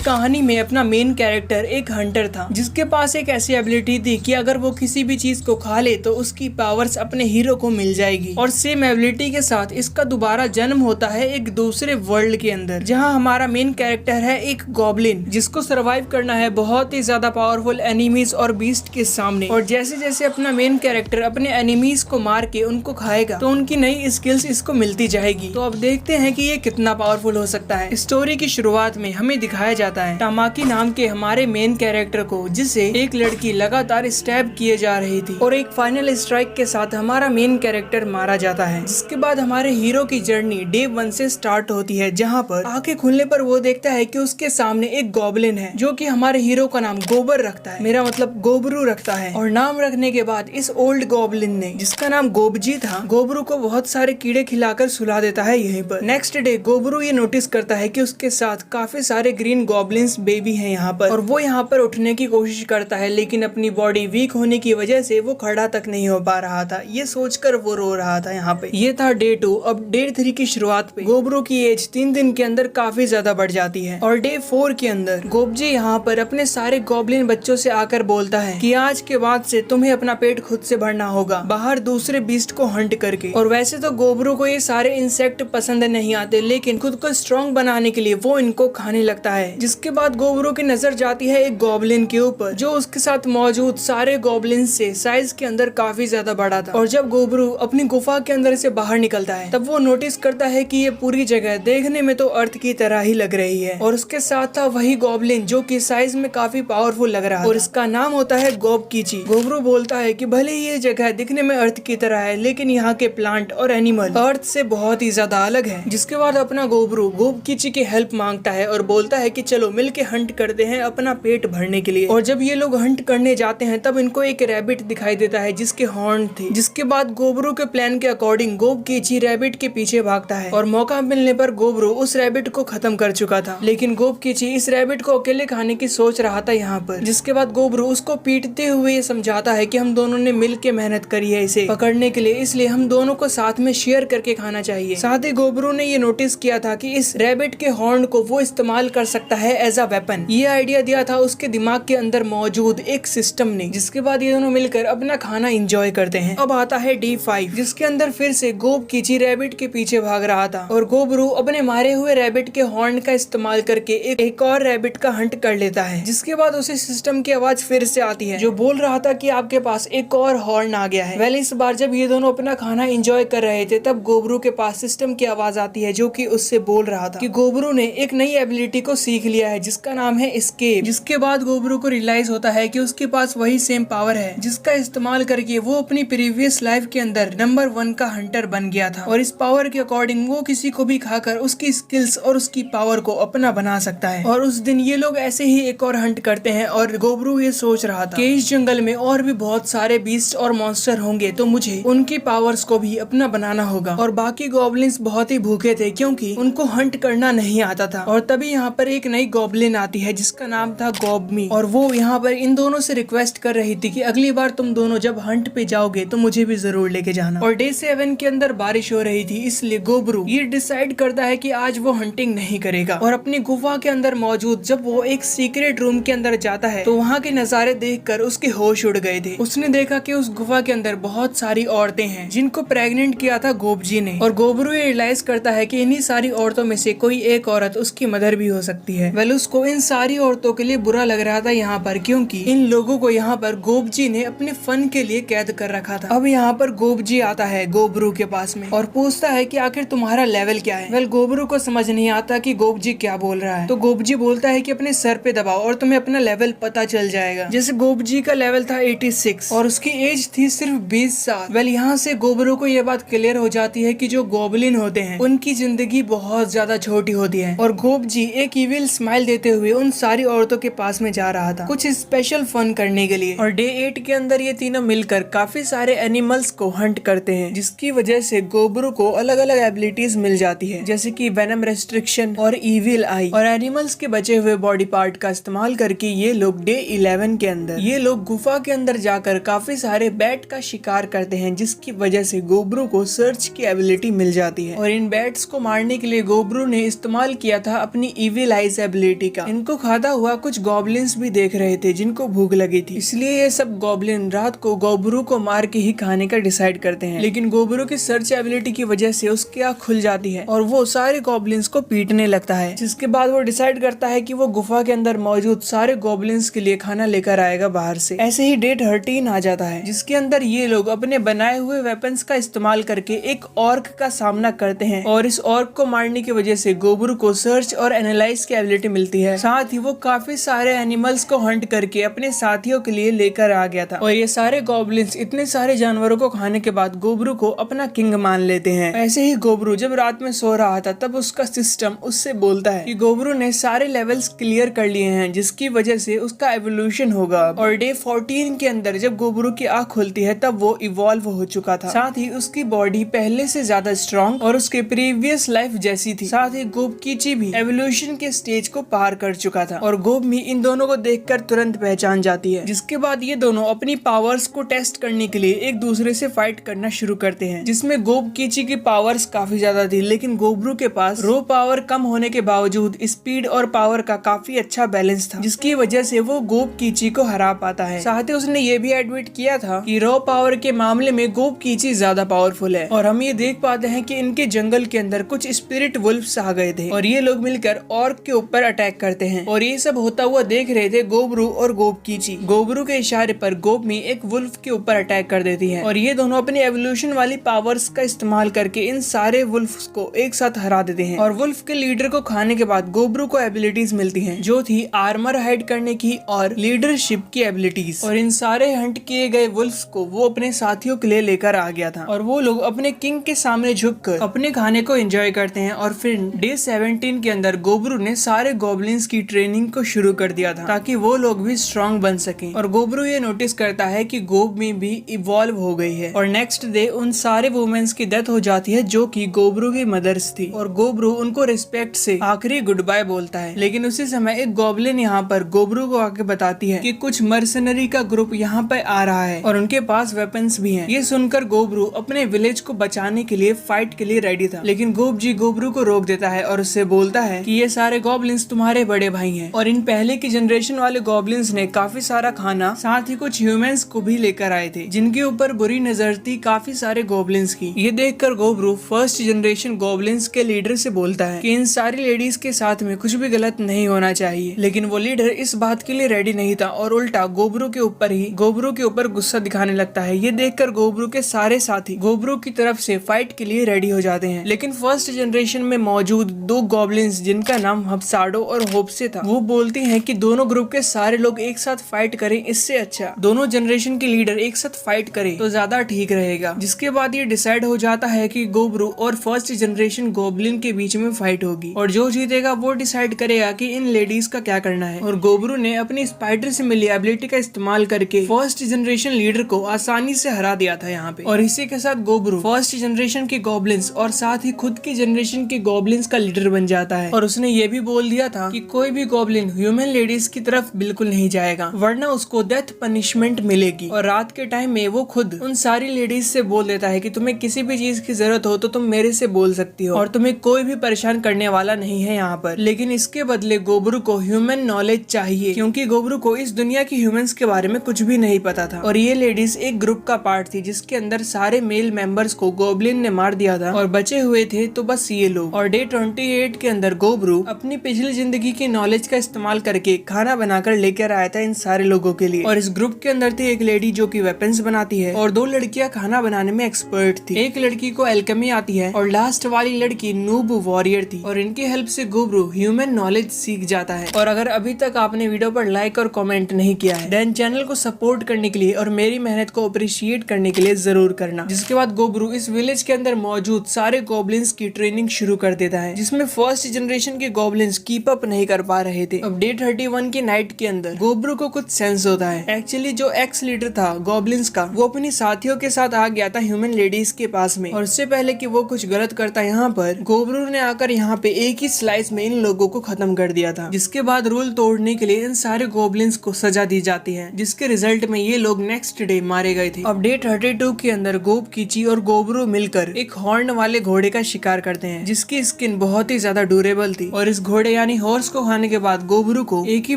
कहानी में अपना मेन कैरेक्टर एक हंटर था जिसके पास एक ऐसी एबिलिटी थी कि अगर वो किसी भी चीज को खा ले तो उसकी पावर्स अपने हीरो को मिल जाएगी। और सेम एबिलिटी के साथ इसका दोबारा जन्म होता है एक दूसरे वर्ल्ड के अंदर, जहां हमारा मेन कैरेक्टर है एक गॉब्लिन जिसको सरवाइव करना है बहुत ही ज्यादा पावरफुल एनिमीज और बीस्ट के सामने। और जैसे जैसे अपना मेन कैरेक्टर अपने एनिमीज को मार के उनको खाएगा तो उनकी नई स्किल्स इसको मिलती जाएगी। तो अब देखते हैं कि ये कितना पावरफुल हो सकता है। स्टोरी की शुरुआत में हमें दिखाया जाता है तामाकी नाम के हमारे मेन कैरेक्टर को, जिसे एक लड़की लगातार स्टैब किए जा रही थी और एक फाइनल स्ट्राइक के साथ हमारा मेन कैरेक्टर मारा जाता है। जिसके बाद हमारे हीरो की जर्नी डे 1 से स्टार्ट होती है, जहाँ पर आंखें खुलने पर वो देखता है कि उसके सामने एक गॉब्लिन है जो कि हमारे हीरो का नाम गोबर रखता है, मेरा मतलब गोबरू रखता है। और नाम रखने के बाद इस ओल्ड गॉब्लिन ने, जिसका नाम गोबजी था, गोबरू को बहुत सारे कीड़े खिलाकर सुला देता है यहीं पर। नेक्स्ट डे गोबरू ये नोटिस करता है कि उसके साथ काफी सारे ग्रीन गॉब्लिन्स बेबी हैं यहाँ पर, और वो यहाँ पर उठने की कोशिश करता है लेकिन अपनी बॉडी वीक होने की वजह से वो खड़ा तक नहीं हो पा रहा था। ये सोचकर वो रो रहा था यहाँ पे। ये था डे 2। अब डे 3 की शुरुआत पे गोबरू की एज 3 दिन के अंदर काफी ज्यादा बढ़ जाती है। और डे 4 के अंदर गोबजी यहाँ पर अपने सारे गॉब्लिन बच्चों से आकर बोलता है कि आज के बाद से तुम्हें अपना पेट खुद से भरना होगा, बाहर दूसरे बीस्ट को हंट करके। और वैसे तो गोबरू को ये सारे इंसेक्ट पसंद नहीं आते, लेकिन खुद को स्ट्रॉन्ग बनाने के लिए वो इनको खाने लगता है। जिसके बाद गोबरू की नजर जाती है एक गॉब्लिन के ऊपर जो उसके साथ मौजूद सारे गॉब्लिन से साइज के अंदर काफी ज्यादा बड़ा था। और जब गोबरू अपनी गुफा के अंदर से बाहर निकलता है तब वो नोटिस करता है कि ये पूरी जगह देखने में तो अर्थ की तरह ही लग रही है। और उसके साथ था वही गॉब्लिन जो कि साइज में काफी पावरफुल लग रहा है और इसका नाम होता है गोबकीची। गोबरू बोलता है कि भले ही ये जगह दिखने में अर्थ की तरह है, लेकिन यहाँ के प्लांट और एनिमल अर्थ से बहुत ही ज्यादा अलग है। जिसके बाद अपना गोबरू गोबकीची की हेल्प मांगता है और बोलता है कि चलो मिलके हंट करते हैं अपना पेट भरने के लिए। और जब ये लोग हंट करने जाते हैं तब इनको एक रैबिट दिखाई देता है जिसके हॉर्न थे। जिसके बाद गोबरू के प्लान के अकॉर्डिंग गोबकीची रैबिट के पीछे भागता है और मौका मिलने पर गोबरू उस रैबिट को खत्म कर चुका था, लेकिन गोबकीची इस रैबिट को अकेले खाने की सोच रहा था यहाँ पर। जिसके बाद गोबरू उसको पीटते हुए ये समझाता है कि हम दोनों ने मिलके मेहनत करी है इसे पकड़ने के लिए, इसलिए हम दोनों को साथ में शेयर करके खाना चाहिए। साथ ही गोबरू ने ये नोटिस किया था कि इस रैबिट के हॉर्न को वो इस्तेमाल कर सकता है एज अ वेपन। ये आइडिया दिया था उसके दिमाग के अंदर मौजूद एक सिस्टम ने। जिसके बाद ये दोनों मिलकर अपना खाना एंजॉय करते हैं। अब आता है डे 5, जिसके अंदर फिर से गोबकीची रैबिट के पीछे भाग रहा था और गोबरू अपने मारे हुए रैबिट के हॉर्न का इस्तेमाल करके एक और रैबिट का हंट कर लेता है। जिसके बाद उसे सिस्टम की आवाज फिर से आती है जो बोल रहा था कि आपके पास एक और हॉर्न आ गया है। वेल इस बार जब ये दोनों अपना खाना एंजॉय कर रहे थे तब गोबरू के पास सिस्टम की आवाज आती है जो कि उससे बोल रहा था कि गोबरू ने एक नई एबिलिटी को सीख लिया है जिसका नाम है एस्केप। जिसके बाद गोबरू को रियलाइज होता है कि उसके पास वही सेम पावर है जिसका इस्तेमाल करके वो अपनी प्रीवियस लाइफ के अंदर नंबर 1 का हंटर बन गया था। और इस पावर के अकॉर्डिंग वो किसी को भी खाकर उसकी स्किल्स और उसकी पावर को अपना बना सकता है। और उस दिन ये लोग ऐसे ही एक और हंट करते हैं और गोबरू ये सोच रहा था कि इस जंगल में और भी बहुत सारे बीस्ट और मॉन्स्टर होंगे तो मुझे उनकी पावर्स को भी अपना बनाना होगा। और बाकी गॉब्लिन्स बहुत ही भूखे थे क्योंकि उनको हंट करना नहीं आता था। और तभी यहाँ पर एक नई गॉब्लिन आती है जिसका नाम था गॉबमी, और वो यहाँ पर इन दोनों से रिक्वेस्ट कर रही थी कि अगली बार तुम दोनों जब हंट पे जाओगे तो मुझे भी जरूर लेके जाना। और डे 7 के अंदर बारिश हो रही थी, इसलिए गोबरू ये डिसाइड करता है कि आज वो हंटिंग नहीं करेगा। और अपनी गुफा के अंदर मौजूद जब वो एक सीक्रेट रूम के अंदर जाता है तो वहाँ के नजारे देखकर उसके होश उड़ गए थे। उसने देखा कि उस गुफा के अंदर बहुत सारी औरतें हैं जिनको प्रेग्नेंट किया था गोबजी ने। और गोबरू ये रियलाइज करता है कि इन्हीं सारी औरतों में से कोई एक औरत उसकी मदर भी हो सकती है। वेल उसको इन सारी औरतों के लिए बुरा लग रहा था यहाँ पर, क्योंकि इन लोगों को यहाँ पर गोबजी ने अपने फन के लिए कैद कर रखा था। अब यहाँ पर गोबजी आता है गोबरू के पास में और पूछता है कि आखिर तुम्हारा लेवल क्या है। वेल गोबरू को समझ नहीं आता कि गोबजी क्या बोल रहा है, तो गोबजी बोलता है कि अपने सर पे दबाओ और तुम्हें अपना लेवल पता चल जाएगा। जैसे गोबजी का लेवल था 86 और उसकी एज थी सिर्फ 20 साल। वेल यहाँ से गोबरू को यह बात क्लियर हो जाती है कि जो गोबलिन होते हैं उनकी जिंदगी बहुत ज्यादा छोटी होती है। और गोबजी एक इविल स्माइल देते हुए उन सारी औरतों के पास में जा रहा था कुछ स्पेशल फन करने के लिए। और डे 8 के अंदर ये तीनों मिलकर काफी सारे एनिमल्स को हंट करते हैं, जिसकी वजह से गोबरू को अलग अलग एबिलिटीज मिल जाती है जैसे कि वेनम रेस्ट्रिक्शन और इविल आई। और एनिमल्स के बचे हुए बॉडी पार्ट का इस्तेमाल करके ये लोग डे 11 के अंदर ये लोग गुफा के अंदर जाकर काफी सारे बैट का शिकार करते हैं, जिसकी वजह से गोबरू को सर्च की एबिलिटी मिल जाती है। और इन बैट्स को मारने के लिए गोबरू ने इस्तेमाल किया था अपनी इविल आइज एबिलिटी का। इनको खाता हुआ कुछ गॉब्लिन्स भी देख रहे थे जिनको भूख लगी थी, इसलिए ये सब गॉब्लिन रात को गोबरू को मार के ही खाने का डिसाइड करते हैं। लेकिन गोबरू की सर्च एबिलिटी की वजह से उसकी आँख खुल जाती है और वो सारे गॉब्लिन्स को पीटने लगता है, जिसके बाद वो डिसाइड करता है कि वो गुफा के अंदर मौजूद सारे गॉब्लिन्स के लिए खाना लेकर आएगा बाहर से। ऐसे ही डे 13 आ जाता है, जिसके अंदर ये लोग अपने बनाए हुए वेपन्स का इस्तेमाल करके एक ऑर्क का सामना करते हैं और इस ऑर्क को मारने की वजह से गोबरू को सर्च और एनालाइज की एबिलिटी मिलती है। साथ ही वो काफी सारे एनिमल्स को हंट करके अपने साथियों के लिए लेकर आ गया था और ये सारे गॉब्लिन्स इतने सारे जानवरों को खाने के बाद गोबरू को अपना किंग मान लेते हैं। ऐसे ही गोबरू जब रात में सो रहा था तब उसका सिस्टम उससे बोलता है कि गोबरू ने सारे लेवल्स क्लियर कर लिए हैं, जिसकी वजह से उसका एवोल्यूशन होगा। और डे 14 के अंदर जब गोबरू की आँख खुलती है तब वो इवॉल्व हो चुका था। साथ ही उसकी बॉडी पहले से ज्यादा स्ट्रॉन्ग और उसके प्रीवियस लाइफ जैसी थी। साथ ही गोबकीची भी एवोल्यूशन के स्टेज को पार कर चुका था और गोबमी इन दोनों को देखकर तुरंत पहचान जाती है। जिसके बाद ये दोनों अपनी पावर्स को टेस्ट करने के लिए एक दूसरे से फाइट करना शुरू करते हैं, जिसमें गोबकीची की पावर्स काफी ज्यादा थी, लेकिन गोबरू के पास रो पावर कम होने के बावजूद स्पीड और पावर का काफी अच्छा बैलेंस था, जिसकी वजह से वो गोबकीची को हरा पाता है। साथ ही उसने ये भी एडमिट किया था कि रॉ पावर के मामले में गोबकीची ज्यादा पावरफुल है। और हम ये देख पाते हैं कि इनके जंगल के अंदर कुछ स्पिरिट वुल्फ्स आ गए थे और ये लोग मिलकर ऑर्क के ऊपर अटैक करते हैं। और ये सब होता हुआ देख रहे थे गोबरू और गोबकीची। गोबरू के इशारे पर गोबमी एक वुल्फ के ऊपर अटैक कर देती है और ये दोनों अपनी एवोल्यूशन वाली पावर्स का इस्तेमाल करके इन सारे वुल्फ्स को एक साथ हरा देते हैं। और वुल्फ के लीडर को खाने के बाद गोबरू को एबिलिटीज मिलती हैं, जो थी आर्मर हाइड करने की और लीडरशिप की एबिलिटीज। और इन सारे हंट किए गए वुल्फ्स को वो अपने साथियों के लिए लेकर आ गया था और वो लोग अपने किंग के सामने झुककर अपने खाने को एंजॉय करते हैं। और फिर डे 17 के अंदर गोबरू ने सारे गॉब्लिन्स की ट्रेनिंग को शुरू कर दिया था ताकि वो लोग भी स्ट्रॉन्ग बन सकें। और गोबरू ये नोटिस करता है कि गोबमी भी इवॉल्व हो गई है। और नेक्स्ट डे उन सारे वुमेन्स की डेथ हो जाती है जो कि गोबरू की मदर्स थी और गोबरू उनको रिस्पेक्ट से आखिरी गुड बाय बोलता है। लेकिन उसी समय एक गॉब्लिन यहाँ पर गोबरू को आके बताती है कि कुछ मर्सनरी का ग्रुप यहाँ पे आ रहा है और उनके पास वेपन्स भी हैं। ये सुनकर गोबरू अपने विलेज को बचाने के लिए फाइट के लिए रेडी था, लेकिन गोबजी गोबरू को रोक देता है और उससे बोलता है कि ये सारे गॉब्लिन्स तुम्हारे बड़े भाई हैं और इन पहले की जनरेशन वाले गॉब्लिन्स ने काफी सारा खाना साथ ही कुछ ह्यूमंस को भी लेकर आए थे, जिनके ऊपर बुरी नजर थी काफी सारे गॉब्लिन्स की। ये देखकर गोबरू फर्स्ट जनरेशन गॉब्लिन्स के लीडर से बोलता है कि इन सारी लेडीज के साथ में कुछ भी गलत नहीं होना चाहिए, लेकिन वो लीडर इस बात के लिए रेडी नहीं था और उल्टा गोबरू के ऊपर गुस्सा दिखाने लगता है। ये देखकर गोबरू के सारे साथी गोबरू की तरफ से फाइट के लिए रेडी हो जाते हैं, लेकिन फर्स्ट जनरेशन में मौजूद दो गॉब्लिन्स जिनका नाम हब्साडो और होप्से था, वो बोलती हैं कि दोनों ग्रुप के सारे लोग एक साथ फाइट करें, इससे अच्छा दोनों जनरेशन के लीडर एक साथ फाइट करें तो ज्यादा ठीक रहेगा। जिसके बाद ये डिसाइड हो जाता है कि गोबरू और फर्स्ट जनरेशन गॉब्लिन के बीच में फाइट होगी और जो जीतेगा वो डिसाइड करेगा कि इन लेडीज का क्या करना है। और गोबरू ने अपनी स्पाइडर से मिली एबिलिटी का इस्तेमाल करके फर्स्ट जनरेशन लीडर को आसानी से हरा दिया था यहाँ पे। और इसी के साथ गोबरू फर्स्ट जनरेशन के गॉब्लिन्स और साथ ही खुद की जनरेशन के गॉब्लिन्स का लीडर बन जाता है और उसने ये भी बोल दिया था कि कोई भी गॉब्लिन ह्यूमन लेडीज की तरफ बिल्कुल नहीं जाएगा वरना उसको डेथ पनिशमेंट मिलेगी। और रात के टाइम में वो खुद उन सारी लेडीज से बोल देता है कि तुम्हें किसी भी चीज की जरूरत हो तो तुम मेरे से बोल सकती हो और तुम्हें कोई भी परेशान करने वाला नहीं है यहाँ पर। लेकिन इसके बदले गोबरू को ह्यूमन नॉलेज चाहिए क्योंकि गोबरू को इस दुनिया की ह्यूमंस के बारे में कुछ भी नहीं पता था और ये लेडीज एक ग्रुप का पार्ट थी जिसके अंदर सारे मेल मेंबर्स को गोब्लिन ने मार दिया था और बचे हुए थे तो बस ये लोग। और डे 28 के अंदर गोबरू अपनी पिछली जिंदगी की नॉलेज का इस्तेमाल करके खाना बनाकर लेकर आया था इन सारे लोगों के लिए। और इस ग्रुप के अंदर थी एक लेडी जो कि वेपन्स बनाती है और दो लड़कियां खाना बनाने में एक्सपर्ट थी। एक लड़की को एल्केमी आती है और लास्ट वाली लड़की नूब वॉरियर थी और इनकी हेल्प से गोबरू ह्यूमन नॉलेज सीख जाता है। और अगर अभी तक आपने वीडियो पर लाइक और कमेंट नहीं किया है देन चैनल को सपोर्ट करने के लिए और मेरी मेहनत को अप्रिशिएट करने के लिए जरूर करना। जिसके बाद गोबरू इस विलेज के अंदर मौजूद सारे गॉब्लिन्स की ट्रेनिंग शुरू कर देता है जिसमें फर्स्ट जनरेशन के गॉब्लिन्स कीप अप नहीं कर पा रहे थे। अब डे 31 की नाइट के अंदर गोबरू को कुछ सेंस होता है। एक्चुअली जो एक्स लीडर था गॉब्लिन्स का वो अपनी साथियों के साथ आ गया था ह्यूमन लेडीज के पास में और उससे पहले कि वो कुछ गलत करता यहाँ पर गोबरू ने आकर यहाँ पे एक ही स्लाइस में इन लोगों को खत्म कर दिया था। जिसके बाद रूल तोड़ने के लिए इन सारे गॉब्लिन्स को सजा दी जाती है जिसके रिजल्ट में ये लोग नेक्स्ट डे मारे गए थे। अब डे 32 के अंदर गोबकीची और गोबरू मिलकर एक हॉर्न वाले घोड़े का शिकार करते हैं जिसकी स्किन बहुत ही ज्यादा ड्यूरेबल थी और इस घोड़े यानी हॉर्स को खाने के बाद गोबरू को एक ही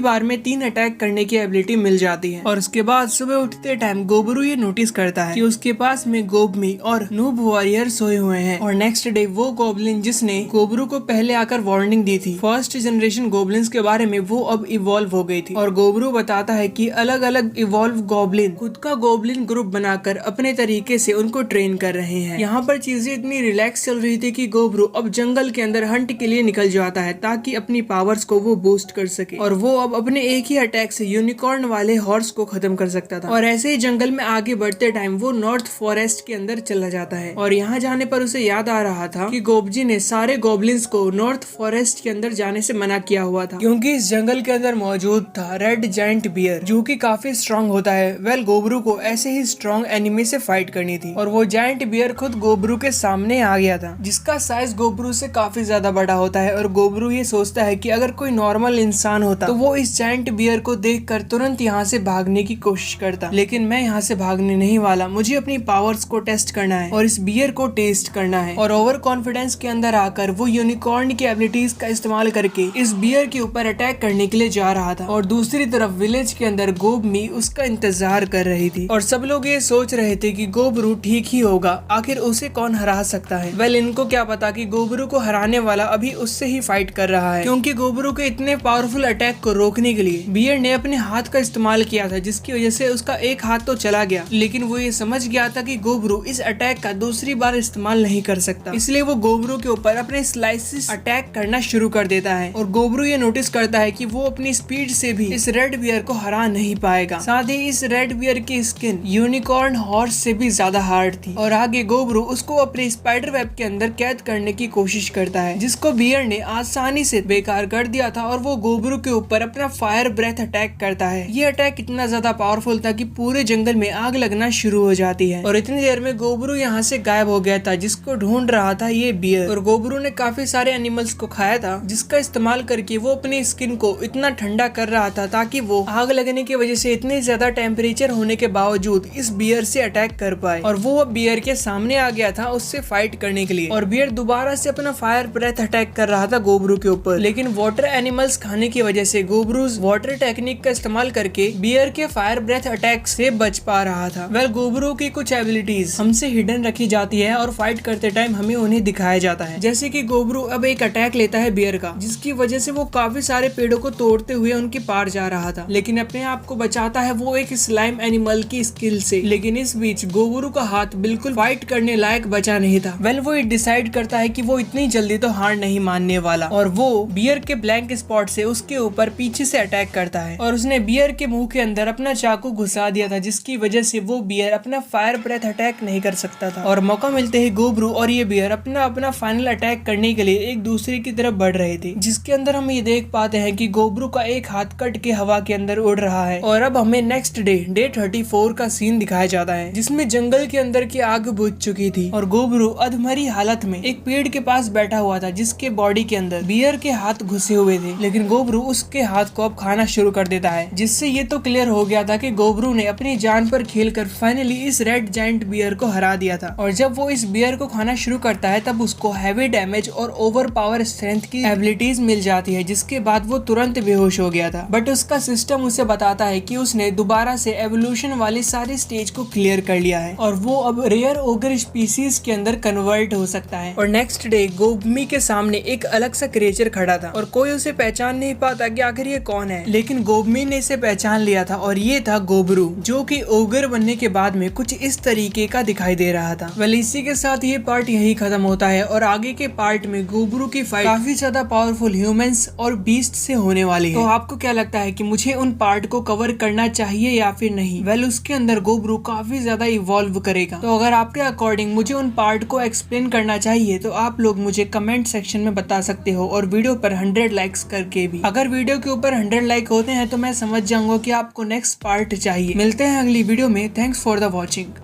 बार में 3 अटैक करने की एबिलिटी मिल जाती है। और उसके बाद सुबह उठते टाइम गोबरू ये नोटिस करता है कि उसके पास में गोबमी और नूब वॉरियर सोए हुए हैं। और नेक्स्ट डे वो गोबलिन जिसने गोबरू को पहले आकर वार्निंग दी थी फर्स्ट जनरेशन गोबलिन्स के बारे में, वो अब इवॉल्व हो गई थी। और गोबरू बताता है कि अलग अलग इवॉल्व गोबलिन खुद का गोबलिन ग्रुप बनाकर अपने तरीके से उनको ट्रेन कर रहे हैं। यहाँ पर चीजें इतनी रिलैक्स चल रही थी कि गोबरू अब जंगल के अंदर हंट के लिए निकल जाता है ताकि अपनी पावर्स को वो बूस्ट कर सके। और वो अब अपने एक ही अटैक से यूनिकॉर्न वाले हॉर्स को खत्म कर सकता था। और ऐसे ही जंगल में आगे बढ़ते टाइम वो नॉर्थ फॉरेस्ट के अंदर चला जाता है। और यहाँ जाने पर उसे याद आ रहा था कि गोबजी ने सारे गोबलिन्स को नॉर्थ फॉरेस्ट के अंदर जाने से मना किया हुआ था क्योंकि इस जंगल के अंदर मौजूद था रेड जायंट बियर जो कि काफी स्ट्रॉन्ग होता है। वेल गोबरू को ऐसे ही स्ट्रॉन्ग एनिमी से फाइट करनी थी और वो जायंट बियर खुद गोबरू के सामने आ गया था जिसका साइज गोबरू से काफी ज्यादा बड़ा होता है। और गोबरू ये सोचता है कि अगर कोई नॉर्मल इंसान होता तो वो इस जायंट बियर को देखकर तुरंत यहाँ से भागने की कोशिश करता, लेकिन मैं यहाँ से भागने नहीं वाला, मुझे अपनी पावर्स को टेस्ट करना है और इस बियर को टेस्ट करना है। और ओवर कॉन्फिडेंस के अंदर आकर वो यूनिकॉर्न की एबिलिटीज का इस्तेमाल करके इस बियर के ऊपर अटैक करने के लिए जा रहा था। और दूसरी तरफ विलेज के अंदर गोबमी उसका इंतजार कर रही थी और सब लोग ये सोच रहे थे कि गोबरू ठीक ही होगा, आखिर उसे कौन हरा सकता है। वेल इनको क्या पता कि गोबरू को हराने वाला अभी उससे ही फाइट कर रहा है क्योंकि गोबरू के इतने पावरफुल अटैक को रोकने के लिए बियर ने अपने हाथ का इस्तेमाल किया था जिसकी वजह से उसका एक हाथ तो चला गया, लेकिन वो ये समझ गया था कि गोबरू इस अटैक का दूसरी बार इस्तेमाल नहीं कर सकता, इसलिए वो गोबरू के ऊपर अपने स्लाइसिस अटैक करना शुरू कर देता है। और गोबरू ये नोटिस करता है कि वो अपनी स्पीड से भी इस रेड बियर को हरा नहीं पाएगा। साथ ही इस रेड बियर की स्किन यूनिकॉर्न हॉर्स से भी ज्यादा हार्ड थी। और आगे गोबरू उसको अपने स्पाइडर वेब के अंदर कैद करने की कोशिश करता है जिसको बियर ने आसानी से बेकार कर दिया था। और वो गोबरू के ऊपर अपना फायर ब्रेथ अटैक करता है। ये अटैक इतना ज्यादा पावरफुल था कि पूरे जंगल में आग लगना शुरू हो जाती है। और इतनी देर में गोबरू यहाँ से गायब हो गया था जिसको ढूंढ रहा था ये बियर। और गोबरू ने काफी सारे एनिमल्स को खाया था जिसका इस्तेमाल करके वो अपनी स्किन को इतना ठंडा कर रहा था ताकि वो आग लगने की वजह से इतने ज्यादा टेम्परेचर होने के बावजूद इस बियर से अटैक कर पाए। और वो अब बियर के सामने आ गया था उससे फाइट करने के लिए। और बियर दोबारा से अपना फायर ब्रेथ अटैक कर रहा था गोबरू के ऊपर, लेकिन वाटर एनिमल्स खाने की वजह से गोबरू वाटर टेक्निक का इस्तेमाल करके बियर के फायर ब्रेथ अटैक से बच पा रहा था। वेल गोबरू की कुछ एबिलिटीज हमसे हिडन रखी जाती है और फाइट करते टाइम हमें उन्हें दिखाया जाता है। जैसे कि गोबरू अब एक अटैक लेता है बियर का जिसकी वजह से वो काफी सारे पेड़ों को तोड़ते हुए उनके पार जा रहा था, लेकिन अपने आप को बचाता है वो एक स्लाइम एनिमल की स्किल से। लेकिन इस बीच गोबरू का हाथ बिल्कुल फाइट करने लायक बचा नहीं था। वेल वो डिसाइड करता है कि वो इतनी जल्दी तो हार नहीं मानने वाला और वो बियर के ब्लैंक स्पॉट से उसके ऊपर पीछे से अटैक करता है। और उसने बियर के मुंह के अंदर अपना चाकू घुसा दिया था जिसकी वजह से वो बियर अपना फायर ब्रेथ अटैक नहीं कर सकता था। और मौका मिलते ही गोबरू और ये बियर अपना अपना फाइनल अटैक करने के लिए एक दूसरे की तरफ बढ़ रहे थे, जिसके अंदर हम ये देख पाते हैं कि गोबरू का एक हाथ कट के हवा के अंदर उड़ रहा है। और अब हमें नेक्स्ट डे 34 का सीन दिखाया जाता है जिसमें जंगल के अंदर की आग बुझ चुकी थी और गोबरू अधमरी हालत में एक पेड़ के पास बैठा हुआ था जिसके बॉडी के अंदर बियर के हाथ घुसे हुए थे। लेकिन गोबरू उसके हाथ को अब खाना शुरू कर देता है जिससे ये तो क्लियर हो गया था कि गोबरू ने अपनी जान पर खेलकर फाइनली इस रेड जायंट बियर को हरा दिया था। और जब वो इस बियर को खाना शुरू करता है तब उसको हैवी डैमेज और ओवर पावर स्ट्रेंथ की एबिलिटीज मिल जाती है जिसके बाद वो तुरंत बेहोश हो गया था। बट उसका सिस्टम उसे बताता है कि उसने दोबारा से एवोल्यूशन वाली सारी स्टेज को क्लियर कर लिया है और वो अब रेयर ओगर स्पीसीज के अंदर कन्वर्ट हो सकता है। और नेक्स्ट डे गोबमी के सामने एक अलग सा क्रिएचर खड़ा था और कोई उसे पहचान नहीं पाता कि आखिर ये कौन है, लेकिन गोबमी ने इसे पहचान लिया था और ये था गोबरू जो कि ओगर बनने के बाद में कुछ इस तरीके का दिखाई दे रहा था। वेल इसी के साथ ये पार्ट यही खत्म होता है और आगे के पार्ट में गोबरू की फाइट काफी ज्यादा पावरफुल ह्यूमंस और बीस्ट से होने वाली है। तो आपको क्या लगता है कि मुझे उन पार्ट को कवर करना चाहिए या फिर नहीं? वेल उसके अंदर गोबरू काफी ज्यादा इवॉल्व करेगा, तो अगर आपके अकॉर्डिंग मुझे उन पार्ट को एक्सप्लेन करना चाहिए तो आप लोग मुझे कमेंट सेक्शन में बता सकते हो और वीडियो पर 100 लाइक्स करके भी। अगर वीडियो के ऊपर 100 लाइक होते हैं तो मैं समझ जाऊंगा कि आपको नेक्स्ट पार्ट चाहिए। मिलते हैं अगली वीडियो में। Thanks for the watching.